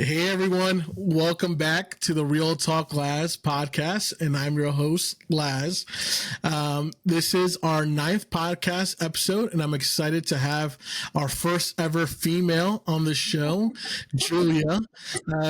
Hey everyone, welcome back to the RealTalkLaz Podcast, and I'm your host, Laz. This is our 9th podcast episode, and I'm excited to have our first ever female on the show, Julia,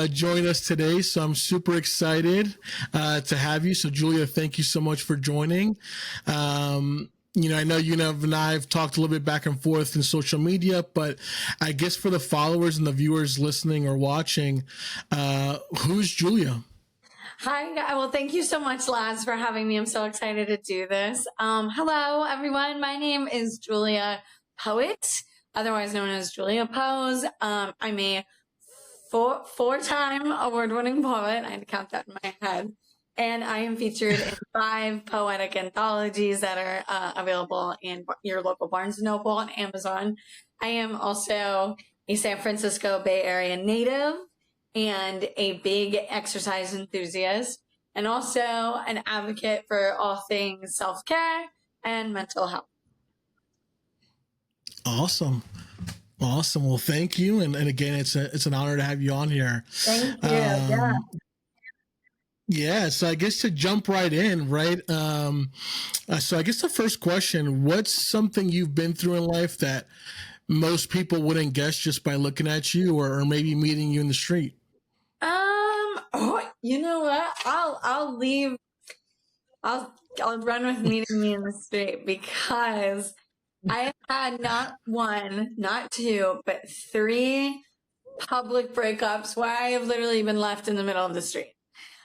join us today. So I'm super excited to have you. So Julia, thank you so much for joining. I know you and I have talked a little bit back and forth in social media, but I guess for the followers and the viewers listening or watching, who's Julia? Hi. Well, thank you so much, Laz, for having me. I'm so excited to do this. Hello, everyone. My name is Julia Poet, otherwise known as Julia Pose. I'm a four-time award-winning poet. I had to count that in my head. And I am featured in 5 poetic anthologies that are available in your local Barnes & Noble and Amazon. I am also a San Francisco Bay Area native and a big exercise enthusiast, and also an advocate for all things self-care and mental health. Awesome. Well, thank you. And again, it's an honor to have you on here. Thank you. Yeah, so I guess to jump right in, right? So I guess the first question, what's something you've been through in life that most people wouldn't guess just by looking at you or maybe meeting you in the street? You know what? I'll run with meeting me in the street, because I have had not 1, not 2, but 3 public breakups where I have literally been left in the middle of the street.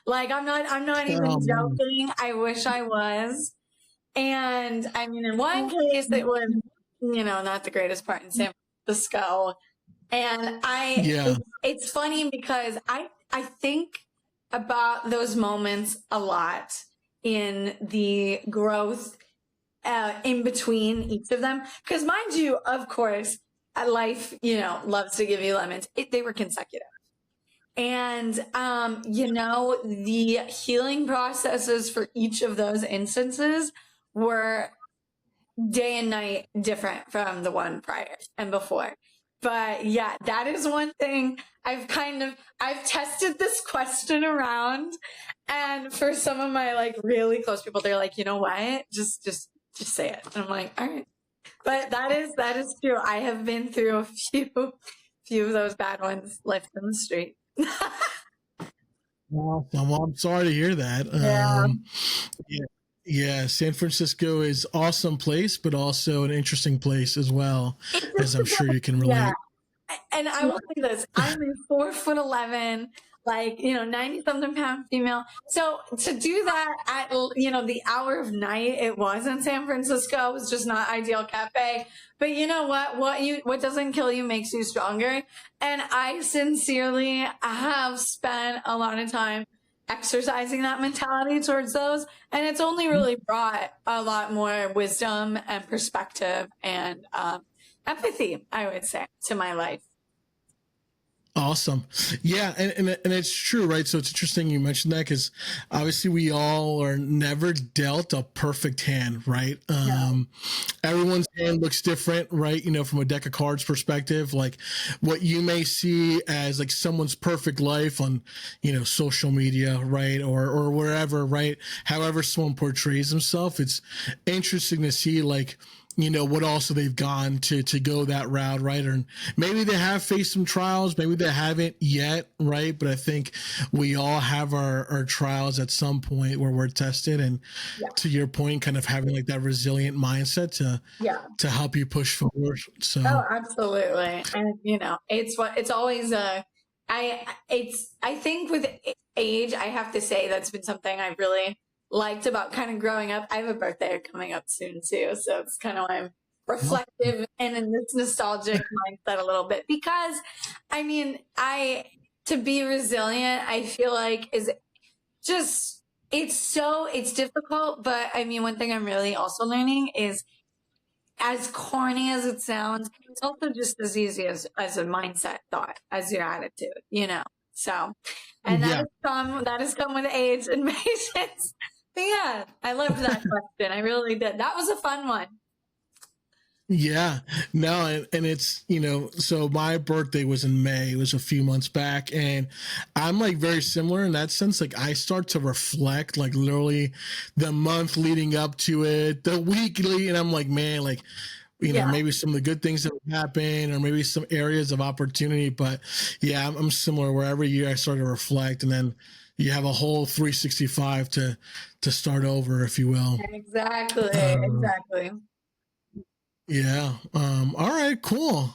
Like, I'm not even joking. I wish I was. And I mean, in one case, it was, not the greatest part in San Francisco. And it's funny because I think about those moments a lot in the growth in between each of them. Because mind you, of course, life, loves to give you lemons. They were consecutive. And, the healing processes for each of those instances were day and night different from the one prior and before. But yeah, that is one thing I've tested this question around. And for some of my really close people, they're like, you know what? Just say it. And I'm like, all right. But that is true. I have been through a few of those bad ones left in the street. Well, I'm sorry to hear that. Yeah, San Francisco is an awesome place, but also an interesting place as well, as I'm sure you can relate. Yeah. And I will say this, I'm a 4'11", 90-something pound female. So to do that at, the hour of night it was in San Francisco was just not ideal cafe. But you know what? What doesn't kill you makes you stronger. And I sincerely have spent a lot of time exercising that mentality towards those. And it's only really brought a lot more wisdom and perspective and empathy, I would say, to my life. Awesome. Yeah. And it's true, right? So it's interesting you mentioned that, because obviously we all are never dealt a perfect hand, right? Everyone's hand looks different, right? From a deck of cards perspective, like what you may see as like someone's perfect life on, social media, right? Or wherever, right? However someone portrays himself, it's interesting to see what also they've gone to go that route, right? Or maybe they have faced some trials, maybe they haven't yet, right? But I think we all have our trials at some point where we're tested, and to your point, kind of having that resilient mindset to help you push forward. So absolutely. And it's always I think with age, I have to say that's been something I really liked about kind of growing up. I have a birthday coming up soon too, so it's kind of why I'm reflective and in this nostalgic mindset a little bit, because to be resilient, I feel like it's difficult, but one thing I'm really also learning is, as corny as it sounds, it's also just as easy as a mindset thought, as your attitude, so, and that has come with age and patience. But yeah, I loved that question. I really did. That was a fun one. Yeah, no, and it's, so my birthday was in May. It was a few months back, and I'm like very similar in that sense. Like I start to reflect, like literally the month leading up to it, the weekly, and I'm like, man, like maybe some of the good things that happen, or maybe some areas of opportunity. But yeah, I'm similar. Where every year I start to reflect, and then you have a whole 365 to start over, if you will. Exactly. Um, Exactly. Yeah. All right, cool.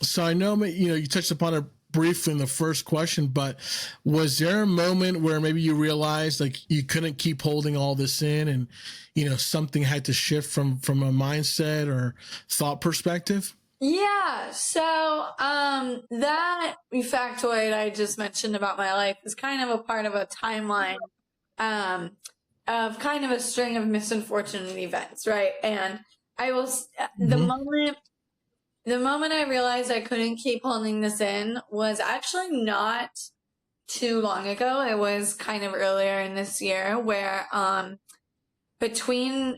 So I know, you touched upon it briefly in the first question, but was there a moment where maybe you realized like you couldn't keep holding all this in, and, something had to shift from a mindset or thought perspective? Yeah. So, that factoid I just mentioned about my life is kind of a part of a timeline, um, of kind of a string of misfortunate events, right? And I will, Mm-hmm. the moment I realized I couldn't keep holding this in was actually not too long ago. It was kind of earlier in this year where, between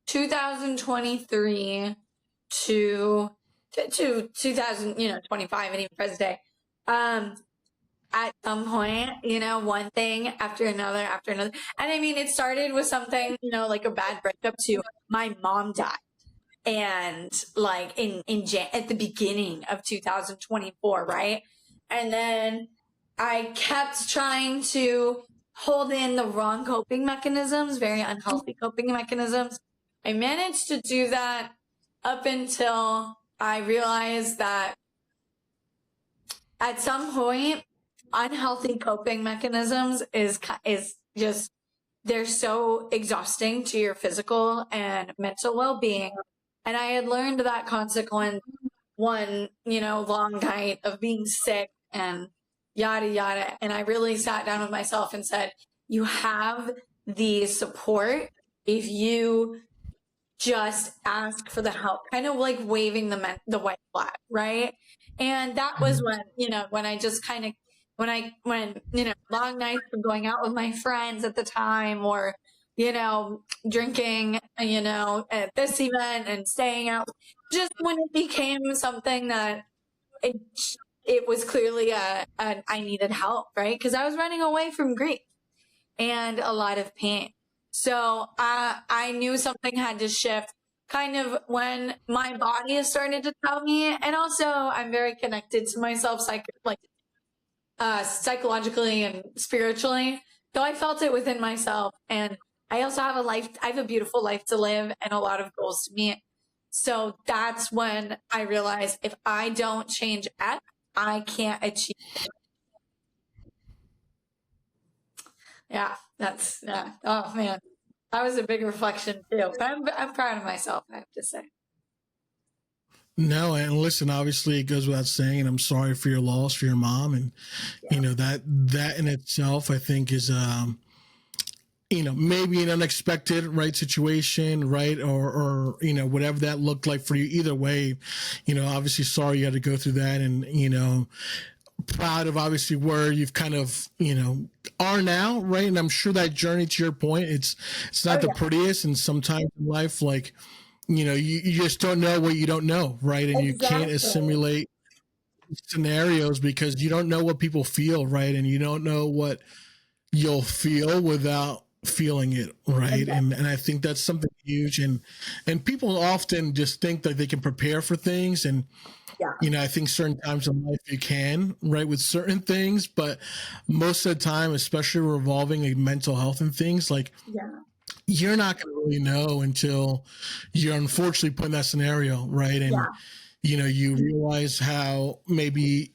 2023 to 2025 and even present day, at some point, one thing after another. And I mean, it started with something, like a bad breakup to my mom died. And like at the beginning of 2024, right? And then I kept trying to hold in the wrong coping mechanisms, very unhealthy coping mechanisms. I managed to do that up until I realized that at some point, unhealthy coping mechanisms is just, they're so exhausting to your physical and mental well-being. And I had learned that consequence one, long night of being sick and yada yada. And I really sat down with myself and said, you have the support if you just ask for the help, kind of like waving the white flag, right? And that was when, when I just kind of, when, long nights of going out with my friends at the time, or, drinking, at this event and staying out, just when it became something that it, it was clearly I needed help, right? Because I was running away from grief and a lot of pain. So I knew something had to shift kind of when my body started to tell me. And also I'm very connected to myself, psychologically and spiritually. So I felt it within myself. And I also have I have a beautiful life to live and a lot of goals to meet. So that's when I realized if I don't change X, I can't achieve. Yeah, yeah. Oh man, that was a big reflection too. But I'm proud of myself, I have to say. No, and listen, obviously it goes without saying, and I'm sorry for your loss, for your mom. And, that in itself, I think is, maybe an unexpected right situation, right? Or, whatever that looked like for you. Either way, obviously sorry you had to go through that, and, proud of obviously where you've kind of, are now, right? And I'm sure that journey, to your point, it's not the prettiest. And sometimes in life, like, you just don't know what you don't know, right? And you can't assimilate scenarios because you don't know what people feel, right? And you don't know what you'll feel without feeling it, right? And I think that's something huge. And people often just think that they can prepare for things, and I think certain times in life you can, right, with certain things, but most of the time, especially revolving like mental health and things, like you're not going to really know until you're unfortunately put in that scenario, right? And you realize how maybe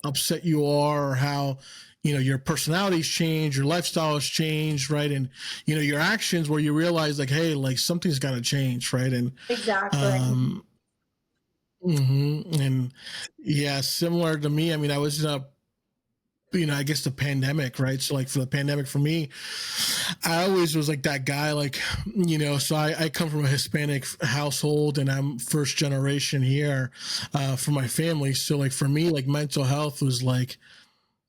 upset you are, or how your personality's changed, your lifestyle has changed, right? And your actions, where you realize like, hey, like something's got to change, right? And and yeah, similar to me. I mean, I was in a, I guess the pandemic, right? So like for the pandemic for me, I always was like that guy, like, so I come from a Hispanic household, and I'm first generation here for my family. So like for me, like mental health was like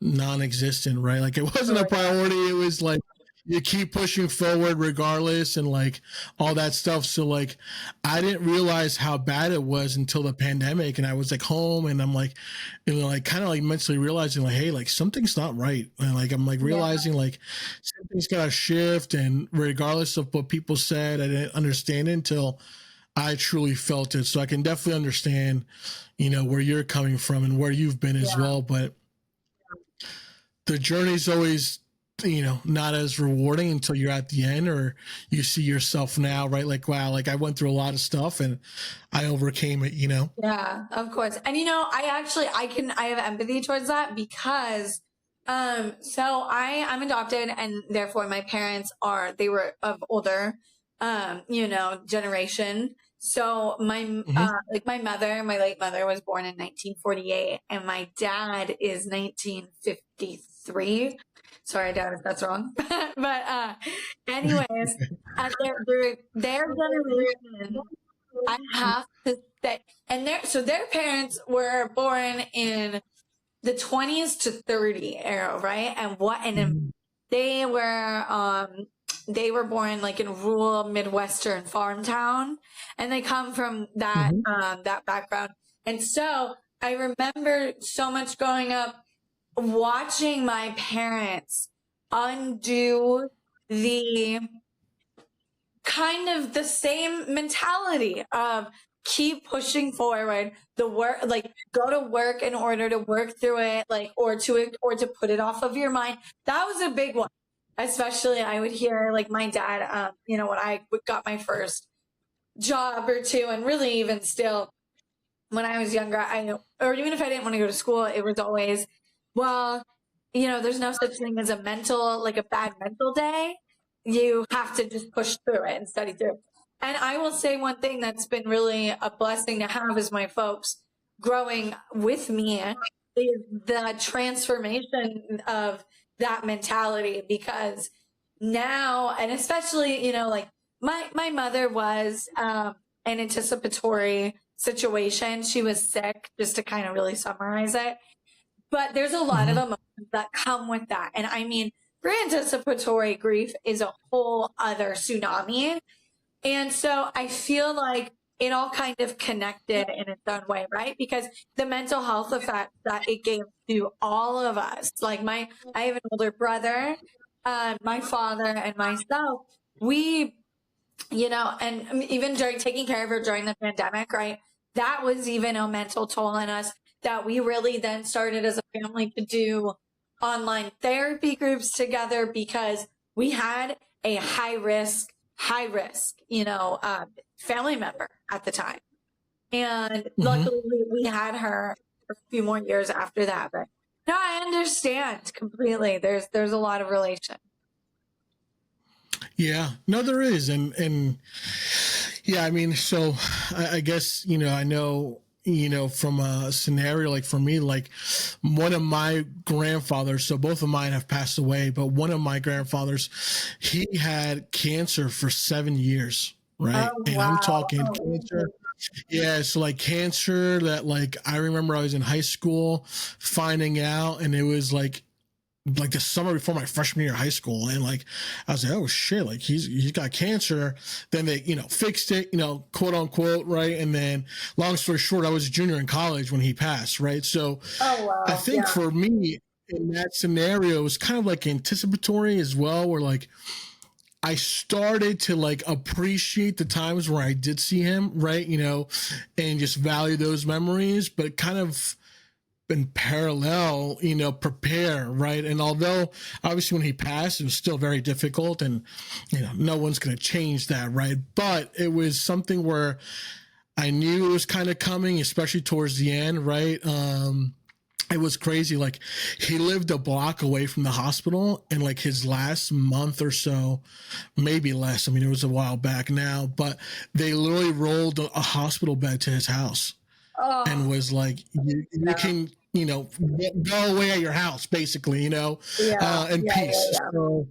non-existent, right? Like it wasn't a priority. It was like, you keep pushing forward regardless and like all that stuff. So like I didn't realize how bad it was until the pandemic, and I was like home and I'm like, you know, like kind of like mentally realizing like, hey, like something's not right. And like I'm like realizing like something's gotta shift, and regardless of what people said, I didn't understand it until I truly felt it. So I can definitely understand, you know, where you're coming from and where you've been as well. But the journey's always, you know, not as rewarding until you're at the end or you see yourself now, right? Like, wow, like I went through a lot of stuff and I overcame it, you know? Yeah, of course. And you know, I have empathy towards that because so I'm adopted, and therefore my parents they were of older you know, generation. So my late mother was born in 1948 and my dad is 1953. Sorry, Dad, if that's wrong. But anyways, their generation, I have to say, and their parents were born in the 20s to 30 era, right? And they were born like in rural Midwestern farm town, and they come from that background. And so I remember so much growing up watching my parents undo the kind of the same mentality of keep pushing forward, the work, like go to work in order to work through it, like or to put it off of your mind. That was a big one. Especially I would hear like my dad, you know, when I got my first job or two, and really even still when I was younger, or even if I didn't want to go to school, it was always, well, you know, there's no such thing as a bad mental day. You have to just push through it and study through. And I will say one thing that's been really a blessing to have is my folks growing with me is the transformation of that mentality, because now, and especially, you know, like my mother was an anticipatory situation. She was sick, just to kind of really summarize it. But there's a lot of emotions that come with that. And I mean, pre-anticipatory grief is a whole other tsunami. And so I feel like it all kind of connected in its own way, right? Because the mental health effect that it gave to all of us, like I have an older brother, my father and myself, we, you know, and even during taking care of her during the pandemic, right? That was even a mental toll on us, that we really then started as a family to do online therapy groups together, because we had a high risk, you know, family member at the time. And luckily we had her for a few more years after that. But no, I understand completely. There's a lot of relation. Yeah, no, there is. And yeah, I mean, so I guess, you know, I know, you know, from a scenario, like for me, like one of my grandfathers, so both of mine have passed away, but one of my grandfathers, he had cancer for 7 years, right? Oh, and wow. I'm talking cancer. Yeah, so like cancer that like I remember I was in high school finding out, and it was like the summer before my freshman year of high school, and like I was like, oh shit, like he's got cancer. Then they, you know, fixed it, you know, quote unquote, right? And then long story short, I was a junior in college when he passed, right? So I think for me in that scenario, it was kind of like anticipatory as well, where like I started to like appreciate the times where I did see him, right? You know, and just value those memories, but kind of in parallel, you know, prepare, right? And although obviously when he passed, it was still very difficult, and, you know, no one's going to change that, right? But it was something where I knew it was kind of coming, especially towards the end, right? It was crazy. Like he lived a block away from the hospital, and like his last month or so, maybe less. I mean, it was a while back now, but they literally rolled a hospital bed to his house and was like, you can, you know, go away at your house, basically, you know, in peace. So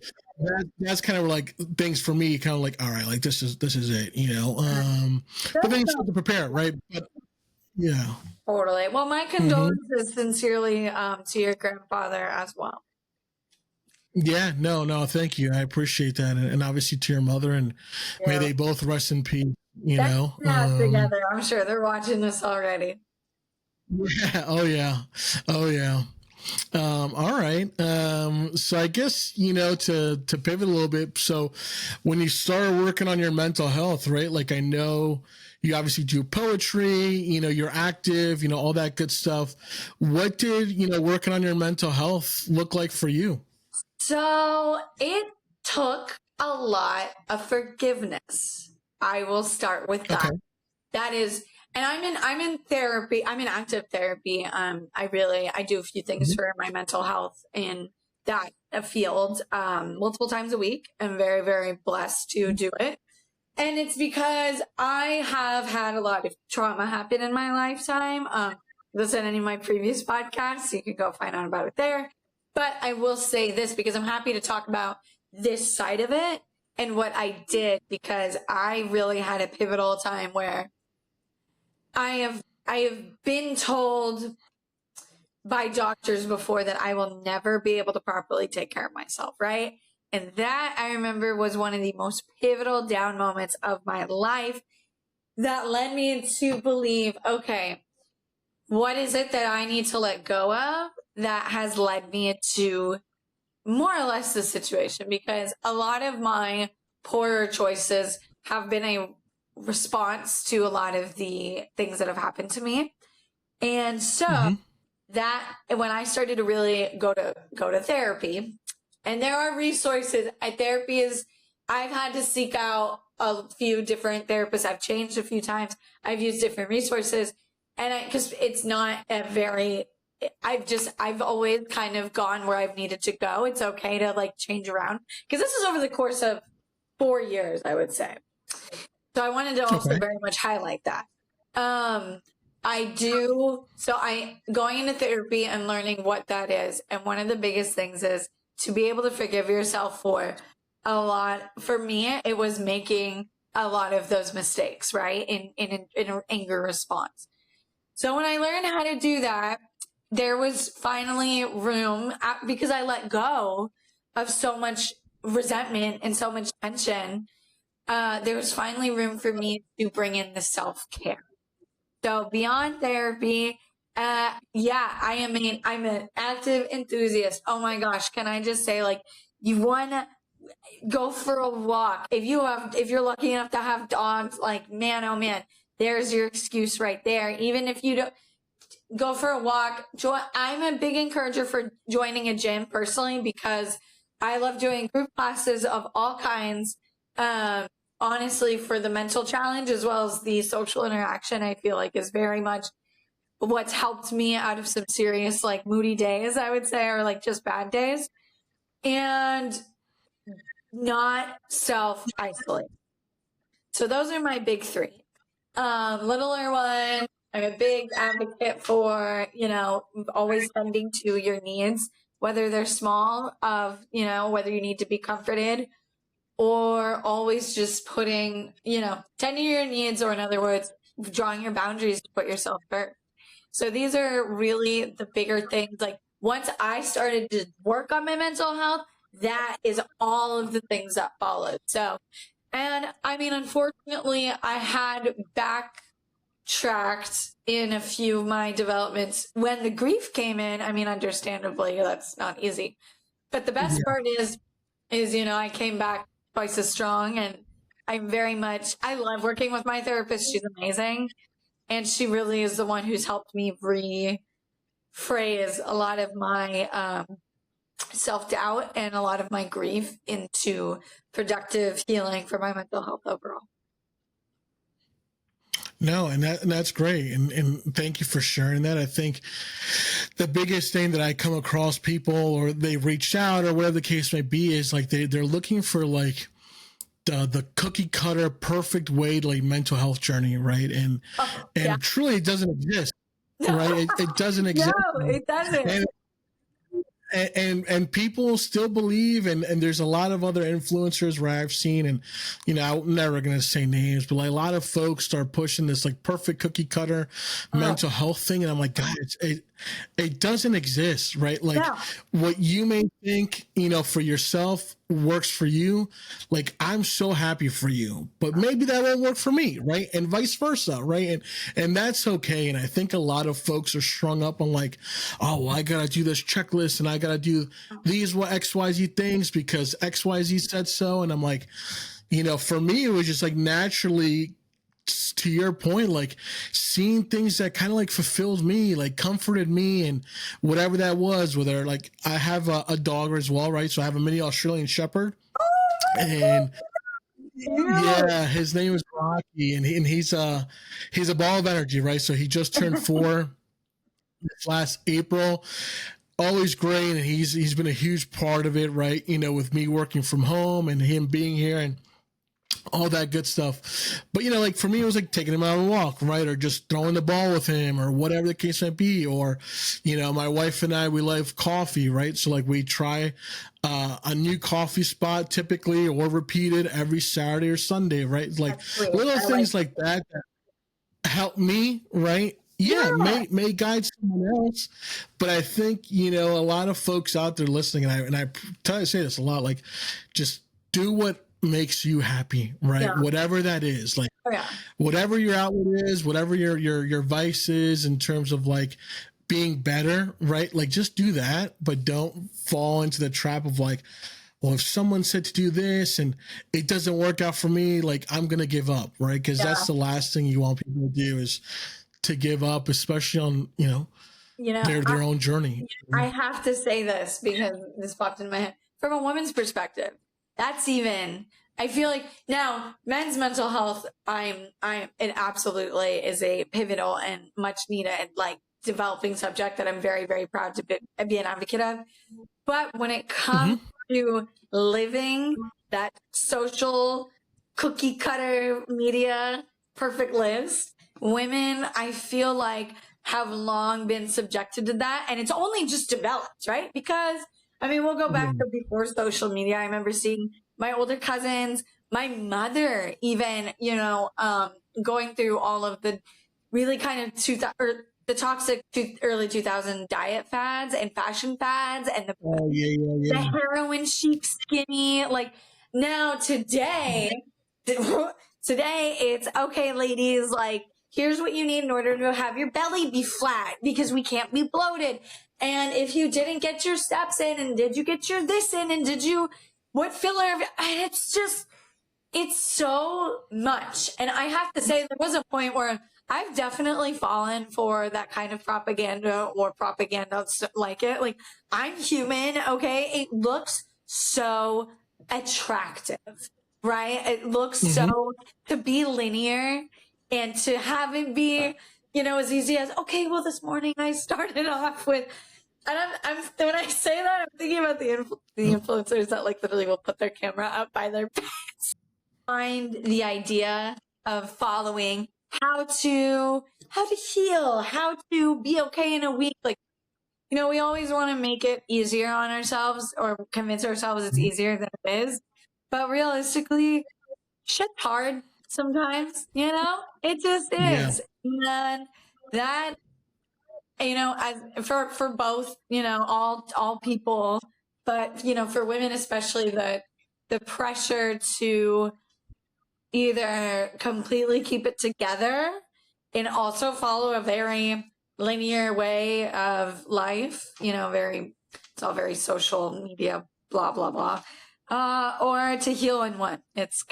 that's kind of like things for me, kind of like, all right, like this is it, you know. But then you still have to prepare, right? But yeah. Totally. Well, my condolences sincerely to your grandfather as well. Yeah, no, thank you. I appreciate that. And obviously to your mother, and may they both rest in peace, you That's know. together. I'm sure they're watching this already. Yeah, oh yeah. Oh yeah. All right. So I guess, to pivot a little bit. So when you started working on your mental health, right? Like, I know you obviously do poetry, you're active, all that good stuff. What did, working on your mental health look like for you? So it took a lot of forgiveness. I will start with that. Okay. That is, and I'm in therapy. I'm in active therapy. I do a few things for my mental health in that field, multiple times a week. I'm very, very blessed to do it. And it's because I have had a lot of trauma happen in my lifetime. Listen to any of my previous podcasts. You can go find out about it there. But I will say this because I'm happy to talk about this side of it and what I did, because I really had a pivotal time where I have been told by doctors before that I will never be able to properly take care of myself, right? And that, I remember, was one of the most pivotal down moments of my life that led me to believe, okay, what is it that I need to let go of that has led me to more or less this situation? Because a lot of my poorer choices have been a response to a lot of the things that have happened to me. And so that, when I started to really go to therapy, and there are resources. Therapy is, I've had to seek out a few different therapists. I've changed a few times. I've used different resources, and because it's not a very, I've always kind of gone where I've needed to go. It's okay to like change around, because this is over the course of 4 years, I would say. So I wanted to also very much highlight that. Going into therapy and learning what that is. And one of the biggest things is to be able to forgive yourself for for me, it was making a lot of those mistakes, right? In an anger response. So when I learned how to do that, there was finally room, because I let go of so much resentment and so much tension. There was finally room for me to bring in the self-care. So beyond therapy, I'm an active enthusiast. Oh my gosh. Can I just say, like, you want to go for a walk. If you're lucky enough to have dogs, like, man, oh man, there's your excuse right there. Even if you don't go for a walk, I'm a big encourager for joining a gym personally, because I love doing group classes of all kinds. Honestly, for the mental challenge as well as the social interaction, I feel like is very much what's helped me out of some serious, like, moody days, I would say, or like just bad days, and not self-isolate. So those are my big three. Littler one, I'm a big advocate for, always tending to your needs, whether they're small, whether you need to be comforted, or always just putting, tending your needs, or in other words, drawing your boundaries to put yourself first. So these are really the bigger things. Like, once I started to work on my mental health, that is all of the things that followed. So, and I mean, unfortunately, I had backtracked in a few of my developments when the grief came in. I mean, understandably, that's not easy. But the best part is, I came back twice as strong, and I love working with my therapist. She's amazing. And she really is the one who's helped me rephrase a lot of my self-doubt and a lot of my grief into productive healing for my mental health overall. No, and that's great. And thank you for sharing that. I think the biggest thing that I come across people, or they reached out, or whatever the case may be, is like they're looking for like the cookie cutter perfect way to like mental health journey, right? And truly it doesn't exist. Right? It doesn't exist. No, it doesn't. and people still believe, and there's a lot of other influencers where I've seen, and I'm never gonna say names, but like a lot of folks start pushing this like perfect cookie cutter mental health thing, and I'm like, God, it doesn't exist, right? Like what you may think, for yourself works for you. Like, I'm so happy for you, but maybe that won't work for me, right? And vice versa, right? And that's okay. And I think a lot of folks are strung up on like, oh, well, I gotta do this checklist and I gotta do these XYZ things because XYZ said so. And I'm like, for me, it was just like naturally, to your point, like seeing things that kind of like fulfilled me, like comforted me, and whatever that was, whether like I have a dog as well, right? So I have a mini Australian Shepherd, and his name is Rocky, and he's a ball of energy, right? So he just turned 4 this last April. Always great, and he's been a huge part of it, right? With me working from home and him being here and all that good stuff. But, like for me, it was like taking him out on a walk, right? Or just throwing the ball with him or whatever the case might be. Or, my wife and I, we love coffee, right? So like we try a new coffee spot typically or repeated every Saturday or Sunday, right? Like little things like that help me, right? Yeah, may guide someone else. But I think, a lot of folks out there listening, and I try to say this a lot, like just do what makes you happy, right? Whatever that is, like whatever your outlet is, whatever your vice is in terms of like being better, right? Like just do that, but don't fall into the trap of like, well, if someone said to do this and it doesn't work out for me, like I'm going to give up, right? Because that's the last thing you want people to do is to give up, especially on, their own journey. I have to say this because this popped in my head. From a woman's perspective, I feel like now men's mental health, it absolutely is a pivotal and much needed like developing subject that I'm very, very proud to be an advocate of. But when it comes to living that social cookie cutter media perfect lives, women, I feel like have long been subjected to that. And it's only just developed, right? Because we'll go back to before social media. I remember seeing my older cousins, my mother, even, going through all of the really kind of the toxic early 2000 diet fads and fashion fads and the heroin chic skinny. Like now today it's okay, ladies, like here's what you need in order to have your belly be flat because we can't be bloated. And if you didn't get your steps in and did you get your this in and did you what filler? It's so much. And I have to say, there was a point where I've definitely fallen for that kind of propaganda or propaganda like it. Like, I'm human, okay? It looks so attractive, right? It looks so to be linear and to have it be, as easy as, okay, well, this morning I started off with, and I'm when I say that, I'm thinking about the influencers that like literally will put their camera up by their pants. Find the idea of following how to heal, how to be okay in a week. Like, we always want to make it easier on ourselves or convince ourselves it's easier than it is. But realistically, shit's hard sometimes, it just is. And that, as for both, all people, but, for women, especially the pressure to either completely keep it together and also follow a very linear way of life, it's all very social media, blah, blah, blah, or to heal in one. It's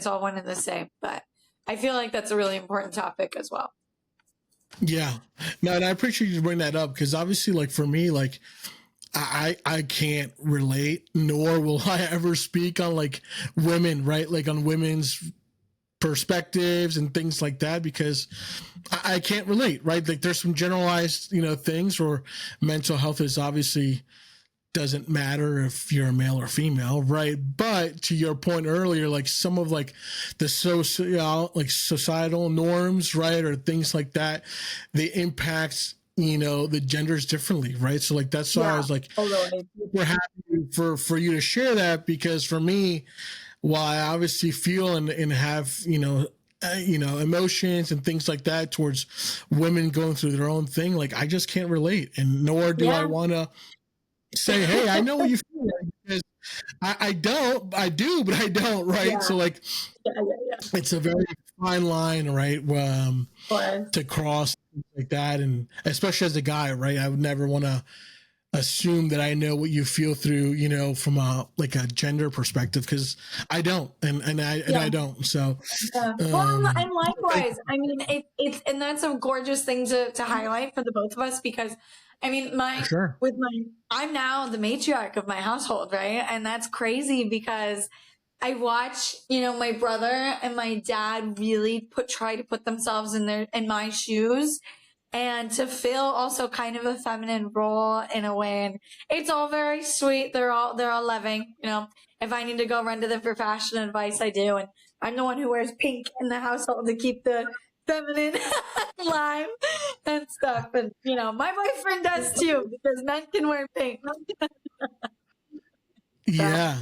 all one and the same, but I feel like that's a really important topic as well. Yeah, no, and I appreciate you bring that up because obviously, like for me, like I can't relate, nor will I ever speak on like women, right? Like on women's perspectives and things like that because I can't relate, right? Like there's some generalized, things where mental health is obviously doesn't matter if you're a male or female, right? But to your point earlier, like some of like the societal norms, right, or things like that, they impact the genders differently, right? So like that's why I was like, totally. we're happy for you to share that, because for me, while I obviously feel and have emotions and things like that towards women going through their own thing, like I just can't relate, and nor do I want to say, hey, I know what you feel like, because I don't, I do, but I don't, right? So like, it's a very fine line, right? To cross like that, and especially as a guy, right? I would never want to assume that I know what you feel through, from a gender perspective, because I don't, and I don't. So, well, and likewise, I mean, it's and that's a gorgeous thing to highlight for the both of us, because I mean, I'm now the matriarch of my household, right? And that's crazy because I watch, my brother and my dad really try to put themselves in my shoes, and to fill also kind of a feminine role in a way. And it's all very sweet. They're all loving. If I need to go run to them for fashion advice, I do. And I'm the one who wears pink in the household to keep the feminine line and stuff. And, my boyfriend does too, because men can wear pink. Yeah,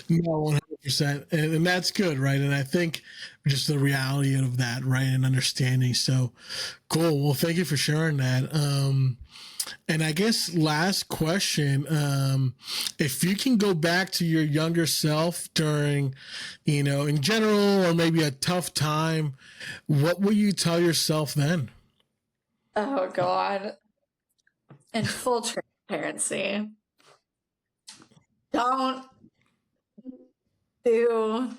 no, 100%, and that's good, right? And I think just the reality of that, right, and understanding. So cool. Well, thank you for sharing that. And I guess last question, if you can go back to your younger self during, in general, or maybe a tough time, what will you tell yourself then? Oh God! In full transparency, don't do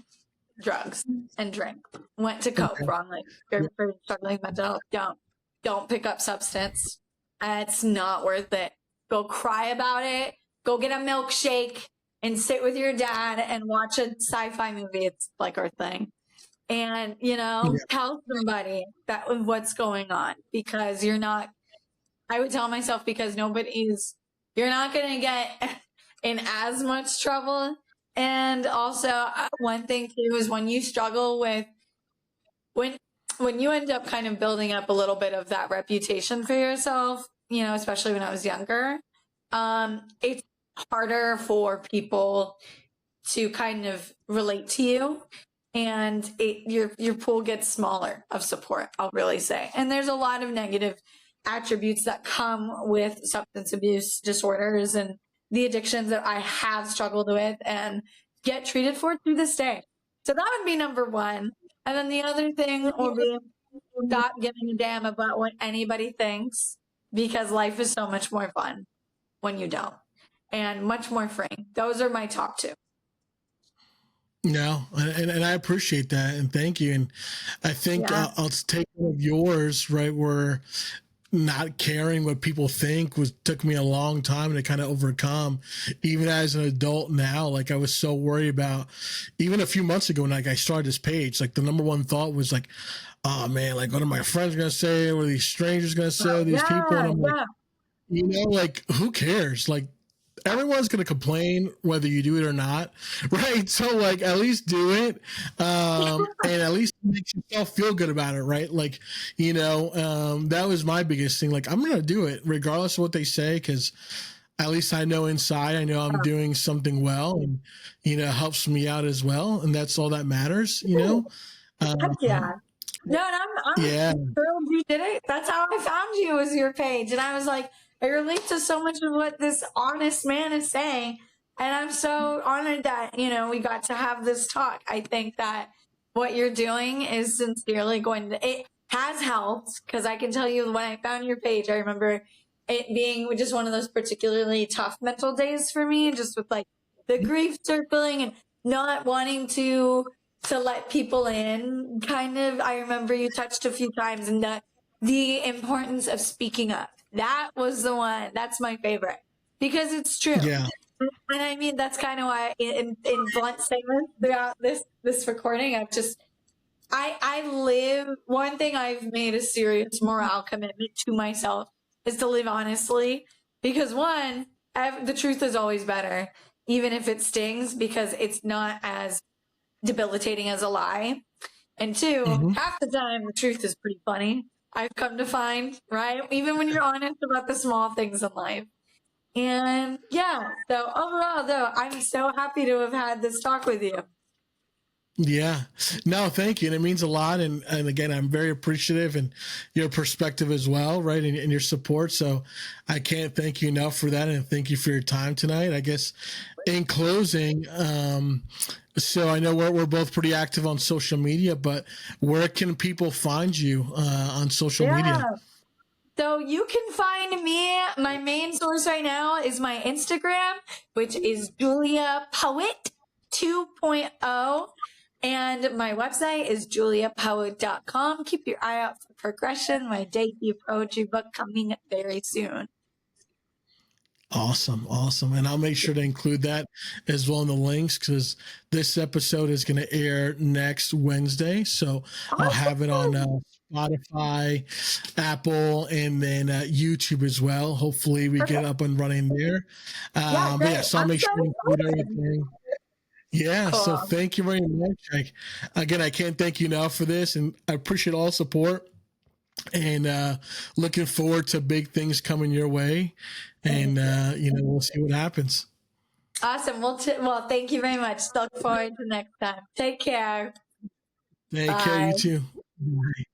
drugs and drink. Went to coke wrongly. You're struggling mental health. Don't pick up substance. It's not worth it. Go cry about it. Go get a milkshake and sit with your dad and watch a sci-fi movie. It's like our thing. And, tell somebody what's going on, because I would tell myself, because you're not going to get in as much trouble. And also one thing too is when you struggle with, when you end up kind of building up a little bit of that reputation for yourself, especially when I was younger, it's harder for people to kind of relate to you, and your pool gets smaller of support, I'll really say. And there's a lot of negative attributes that come with substance abuse disorders and the addictions that I have struggled with and get treated for to this day. So that would be number one. And then the other thing will be, stop giving a damn about what anybody thinks, because life is so much more fun when you don't, and much more freeing. Those are my top two. No, and I appreciate that, and thank you. And I think I'll take one of yours, right, where not caring what people think took me a long time to kind of overcome, even as an adult now. Like I was so worried about, even a few months ago when I started this page, like the number one thought was like, oh man, like what are my friends going to say? What are these strangers going to say? These people? And I'm like, like who cares? Like everyone's going to complain whether you do it or not. Right. So like, at least do it. And at least it makes yourself feel good about it. Right. Like, that was my biggest thing. Like, I'm going to do it regardless of what they say. 'Cause at least I know inside, I know I'm doing something well, and, it helps me out as well. And that's all that matters, No, and I'm thrilled you did it. That's how I found you, was your page. And I was like, I relate to so much of what this honest man is saying. And I'm so honored that, we got to have this talk. I think that what you're doing is sincerely it has helped, because I can tell you when I found your page, I remember it being just one of those particularly tough mental days for me, just with like the grief circling and not wanting to let people in, kind of. I remember you touched a few times, and the importance of speaking up. That was the one. That's my favorite, because it's true. Yeah. And I mean, that's kind of why in blunt statements throughout this recording, I live, one thing I've made a serious morale commitment to myself is to live honestly, because one, the truth is always better, even if it stings, because it's not as debilitating as a lie. And two, half the time the truth is pretty funny. I've come to find, right? Even when you're honest about the small things in life. And yeah, so overall, though, I'm so happy to have had this talk with you. Yeah, no, thank you. And it means a lot. And again, I'm very appreciative and your perspective as well, right? And your support. So I can't thank you enough for that. And thank you for your time tonight. I guess in closing, so I know we're both pretty active on social media, but where can people find you on social media? So you can find me. My main source right now is my Instagram, which is Julia Poet 2.0. And my website is juliapoet.com. Keep your eye out for Progression, my debut poetry book coming very soon. Awesome. And I'll make sure to include that as well in the links because this episode is going to air next Wednesday. So I'll have it on Spotify, Apple, and then YouTube as well. Hopefully we get up and running there. So I'll make sure to include everything. Yeah, cool. So thank you very much. Again, I can't thank you enough for this, and I appreciate all support. And looking forward to big things coming your way, and we'll see what happens. Awesome. Well, thank you very much. Look forward to next time. Take care. Take care. You too. Bye.